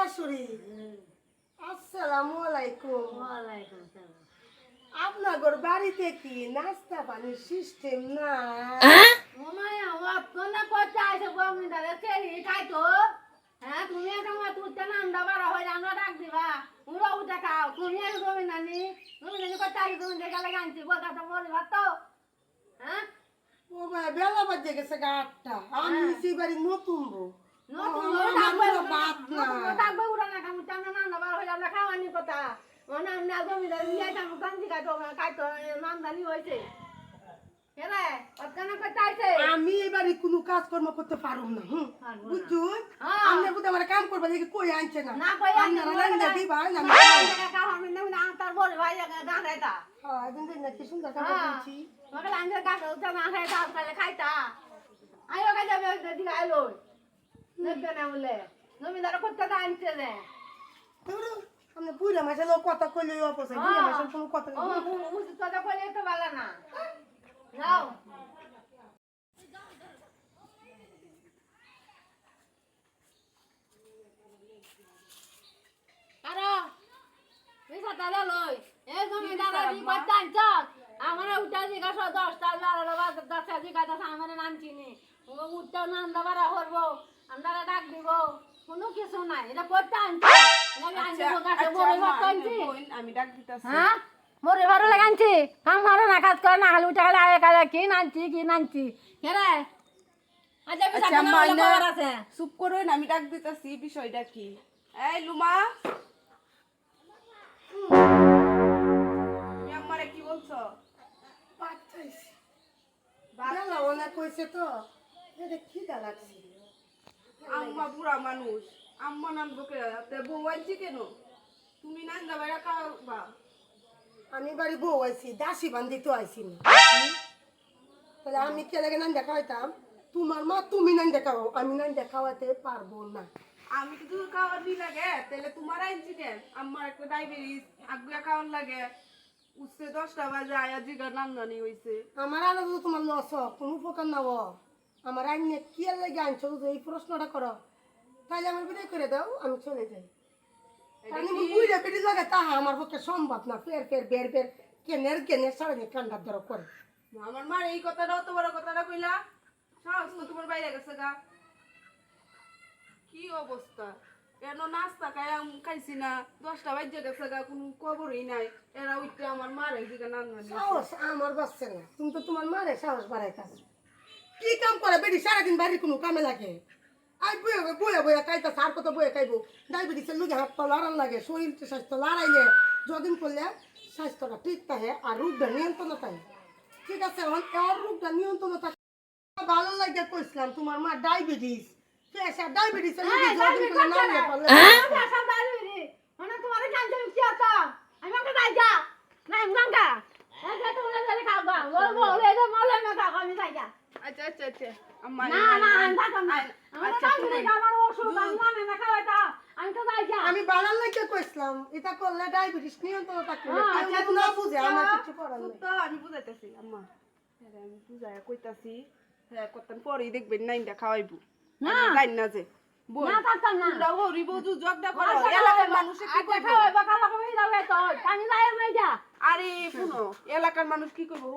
শাশুড়ি আসসালামু আলাইকুম। ওয়ালাইকুম সালাম। আপনার বাড়িতে কি নাস্তা পানির সিস্টেম না? ওমায় আমার কোনে কইতে আইছে গমিদারে চেরি খাইতো। হ্যাঁ তুমি একটা মা তুলতে না আন্ডা বাড়া হইলে আমরা ডাক দিবা। উড়ো উঠে খাও তুমি আর গমিদানি কইতে আইছে তুমি দেখা লাগে আনছি বলটা তো বলি ভাত তো। হ্যাঁ ও ভাই বেলা বাজে গেছে 8টা। আমি সেই বাড়ি নতুন বউ। নতুন বাত না ডাকবে উড়া না কাম চামনা না আন্ডা বাড়া হইলে আমরা খাওয়ানি কথা। মানে আমি না গমিদারে নিয়ে যাবো কান্দি খাইতো নামদানি হইছে। কেরে অতখানা কইতে আইছে আমি এই বাড়ি কোনো কাজকর্ম করতে পারুম না। বুঝুন আপনি বুঝে আমার কাম করবে দেখি কই আনছে না। না কই আনছে আপনারা রান্না দিবা না। আমি না তার বলে ভাই গান রাইতা হ্যাঁ একদিন দিন কি সুন্দর কাজ করছি। মগল আনছে গান উঠা না রাইতা কালে খাইতা আইও কাজে দিগা আইলো দেখবে না বলে জমিদার করতে দা আনছে রে আপনি বুড়া মাসে লোক কথা কইলে অপছন্দ বুড়া মাসে কোনো কথা ও উচিত কথা কইলে তো ভালো না যাও আরে বিছা তালে লই এই জমিদার দি করতে আনছ আমারে উঠা জিজ্ঞাসা 10টা লালা বাদ 10টা জিজ্ঞাসা আমারে নাম চিনি ও উঠা নাম দাবারা করব আমরা ডাক দিব কোনো কিছু নাই এটা করতে আনছ লাগে আনছে গাছে বড় ভাত আনছি আমি ডাক দিতাছি। হ্যাঁ মোরে ভালো লাগানছি কাম হারে না কাজ করে না হালু উঠা আয় কাজ কি নানছি কেরে আজ বিছা না খবর আছে চুপ করুন আমি ডাক দিতেছি বিষয়টা কি এই লুমা তুমি আমারে কি বলছো ভাত খাইছি। বেলা অনেক হয়েছে তো এটা খিদা লাগছে। আম্মা বুড়া মানুষ আম্মা নাম বকে বউ আনছি কেন তুমি না বাইরে খাওয়া আমি বাড়ি বউ আইছি দাসী বান্ধিতে আইছি না তাহলে আমি কে লাগে নান দেখাইতাম তোমার মা তুমি নান দেখাও আমি নান দেখাওয়াতে পারবো না। আমি তো তোর খাওয়ার নি লাগে তাহলে তোমার আনছি কেন আমার একটা ডায়াবেটিস আগুয়া খাওয়ার লাগে উঠছে 10টা বাজে আয়া জিগার নাম জানি হয়েছে আমার আলাদা তো তোমার লস কোনো উপকার না আমার আইনে কি লাগে আনছো এই প্রশ্নটা করো তাহলে আমার বিদায় করে দাও আমি চলে যাই। আমি বুঝে পেটে লাগে তাহা আমার পক্ষে সম্ভব না ফের বের কেনের সারানি কান্ডার ধরো করে। আমার মার এই কথাটা অত বড় কথাটা কইলা সাহস তো তোমার বাইরে গেছে গা কি অবস্থা এনো নাস্তা খাইছি না 10টা বাজে গেছে গা কোনো খবরই নাই এরা উঠতে আমার মার এইদিকে নাম জানি সাহস আমার বাচ্চা না তুমি তো তোমার মারে সাহস বাড়াইতাছ কি কাম করে বেটি সারাদিন বাড়ির কোনো কামে লাগে আর বইয়া খাইতা সার কত বইয়া খাইবো ডায়াবেটিসের লোকে হাত পা লড়ান লাগে শরীর স্বাস্থ্য লড়াইলে যদিন করলে স্বাস্থ্যটা ঠিক থাকে আর রোগটা নিয়ন্ত্রণ থাকে। ঠিক আছে এর রোগটা নিয়ন্ত্রণ থাকে ভালো লাগে কইছিলাম তোমার মা ডায়াবেটিস প্রেসার ডায়াবেটিসের লোকে যদিন করলে না নিয়ে পারলে সব দাঁড়িয়ে মানে তোমার কাছে কি আছে আমি আমাকে যাই যা না গঙ্গা এই তো না ধরে খাও গা বল এই যে মলে না খাও আমি যাই যা আচ্ছা আচ্ছা আচ্ছা আম্মা না না আমি থাকব না আমার কাছে নেই আমার ওষুধ আমি মানে না খাওয়াটা আমি তো যাই যা আমি বানার লাগে কইছিলাম এটা করলে ডায়াবেটিস নিয়ন্ত্রণ থাকে কেউ না বুঝে আমার কিছু করার নেই। তো আমি বুঝাইতাছি আম্মা আমি বুঝাইয়া কইতাছি হ্যাঁ কতক্ষণ পরেই দেখবেন নাইনটা খাওয়াইবো না জানি না যে না থাকতাম না তোমরা হরিব জগদা করো এলাকার মানুষে কি আচ্ছা করবে খাওয়াই বা খাওয়া খাওয়াই যাবে তো আমি যাই না যা আরে শুনো এলাকার মানুষ কি করবো